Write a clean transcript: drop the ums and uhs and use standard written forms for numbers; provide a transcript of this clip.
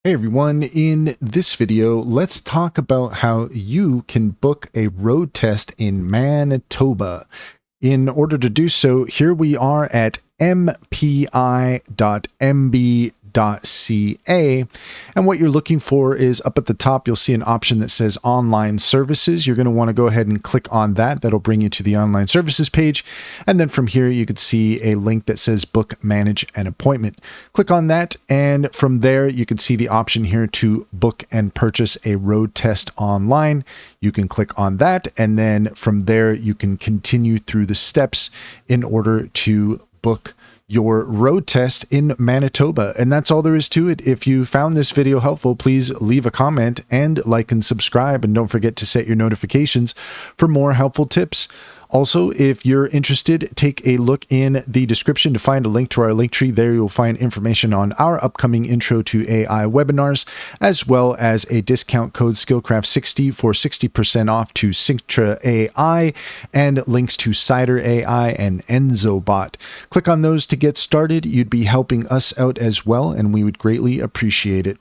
Hey everyone, in this video, let's talk about how you can book a road test in Manitoba. In order to do so, here we are at mpi.mb.ca, and what you're looking for is up at the top. You'll see an option that says online services. You're going to want to go ahead and click on that. That'll bring you to the online services page, and then from here you can see a link that says book, manage an appointment. Click on that, and from there you can see the option here to book and purchase a road test online. You can click on that, and then from there you can continue through the steps in order to book your road test in Manitoba. And that's all there is to it. If you found this video helpful, please leave a comment and like and subscribe, and don't forget to set your notifications for more helpful tips. Also, if you're interested, take a look in the description to find a link to our link tree. There you'll find information on our upcoming Intro to AI webinars, as well as a discount code Skillcraft60 for 60% off to Synctra AI, and links to Cider AI and EnzoBot. Click on those to get started. You'd be helping us out as well, and we would greatly appreciate it.